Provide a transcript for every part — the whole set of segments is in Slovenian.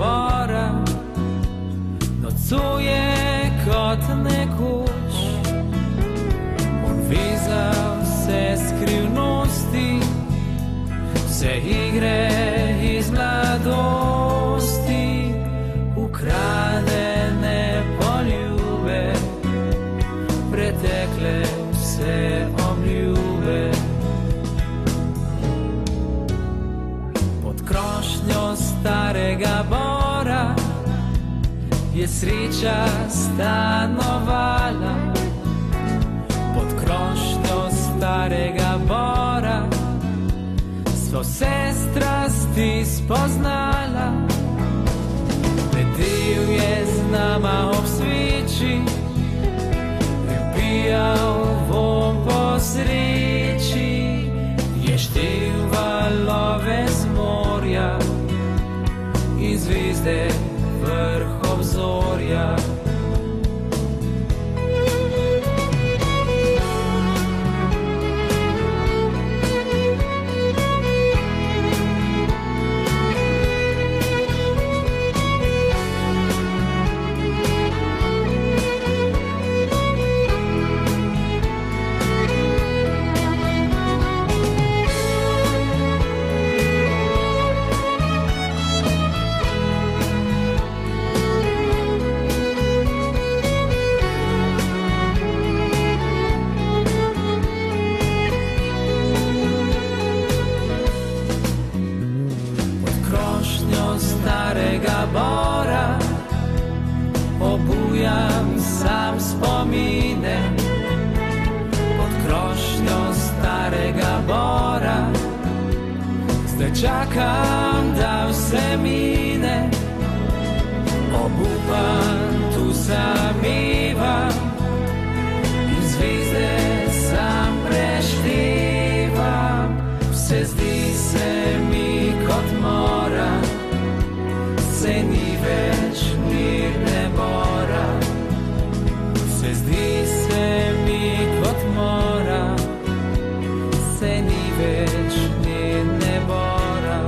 bora, nocuje kot nekoč. On veza vse skrivnosti, vse igre iz mladosti, ukradene poljube, pretekle vse obljube. Pod krošnjo starega bora je sreča stanovala. Pod krošnjo starega bora sva vse strasti spoznala. Letel je z nama ob sveči, pijal vom po sreči, je štel valove z morja in zvezde vrh obzorja. Starega bora obujam sam spomine. Pod krošnjo starega bora zdaj čakam, da vse mine. Obupan tu samevam in zvezde sam preštevam. Vse zdi se mi kot mora, se ni več mirne bora. Se zdi se mi kot mora, se ni več mirne bora.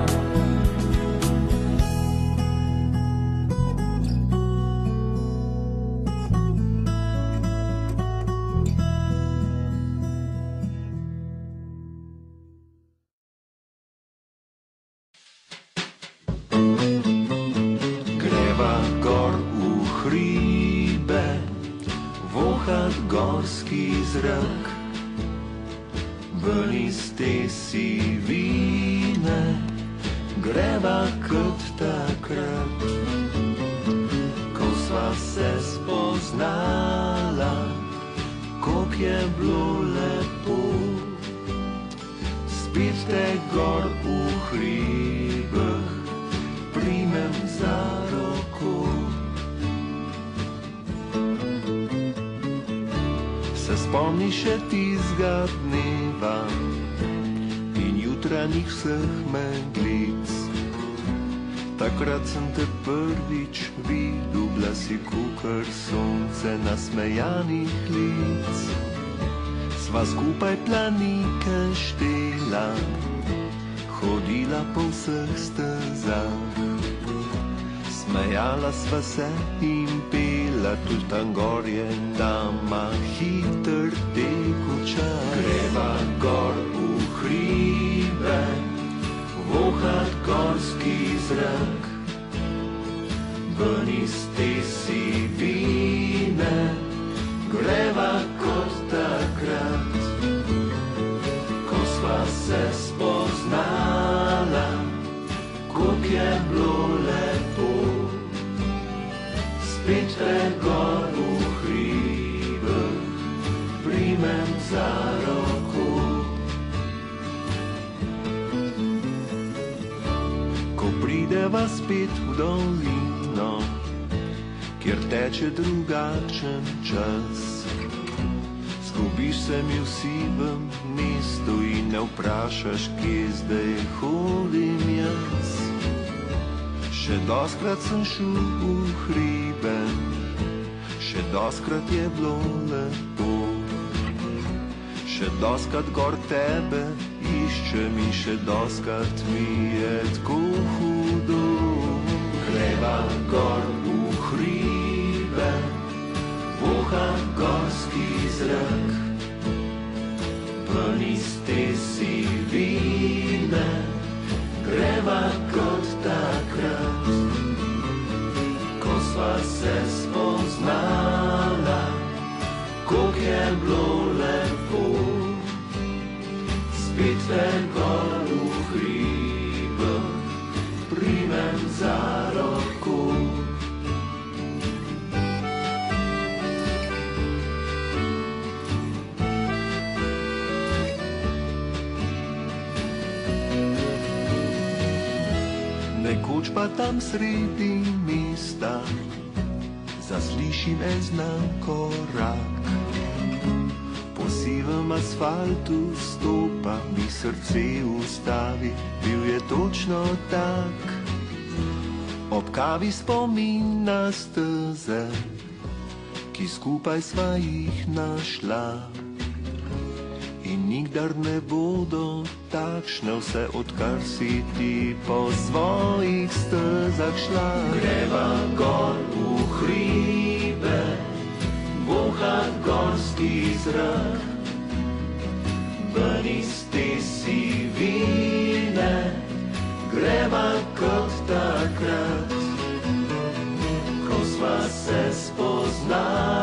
Gorski zrak, ven iz te sivine, greva kot takrat, ko sva se spoznala, koliko je bilo lepo. Spet te gor v hribih primem za roko. Se spomniš še tistega dneva in jutranjih vseh meglic? Takrat sem te prvič videl, bila si kukar sonce nasmejanih lic. Sva skupaj planike štela, hodila po vseh stezah. Smejala sva se in pela, tudi tam gor je nama hiter tekel čas. Greva gor v hribe, vohat gorski zrak, ven iz te sivine, greva kot takrat, ko sva se spoznala, koliko je bilo lepo. Spet te gor v hribih primem za roko. Ko prideva spet v dolino, kjer teče drugačen čas, zgubiš se mi v sivem mestu in ne vprašaš, kje zdaj hodim jaz. Še doskrat sem šel v hribe, še doskrat je bilo lepo. Še doskrat gor tebe iščem in še doskrat mi je tako hudo. Greva za roko. Nekoč pa tam sredi mesta zaslišim en znan korak. Po sivem asfaltu stopa, mi srce ustavi, bil je točno tak. Ob kavi spomin na steze, ki skupaj sva jih našla. In nikdar ne bodo takšne vse, odkar si ti po svojih stezah šla. Greva gor v hribe, bohat gorski zrak, ven iz te sivine, greva kot takrat, ko sva se spoznala.